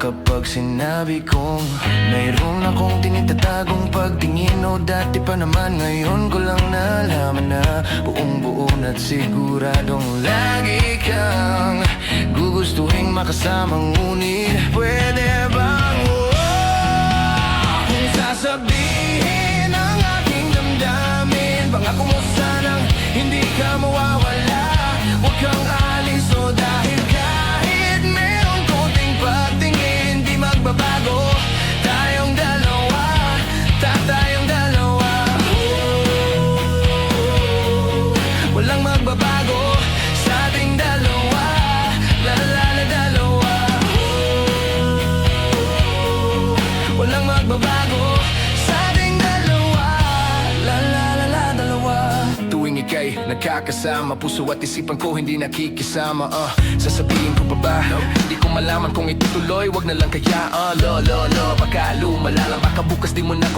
kapag sinabi kong mayroon akong tinitatagong pagtingin. O dati pa naman, ngayon ko lang nalaman na buong buo na't siguradong lagi kang gugustuhin makasama. Ngunit pwede bang kung sasabihin ang aking damdamin, pangako mo sanang hindi ka mawawala. Huwag kang alis o dahil kahit meron konting pagtingin, di magbabago. Tayong dalawa, tayong dalawa. Walang magbabago sa ating dalawa. La la la la dalawa. Walang magbabago sa ating dalawa. La la la la dalawa. Tuwing ika'y nagkakasama, puso at isipan ko hindi nakikisama. Sasabihin ko pa ba? Hindi ko malaman kung itutuloy, wag na lang kaya. Lo, baka lumala lang, baka bukas di mo na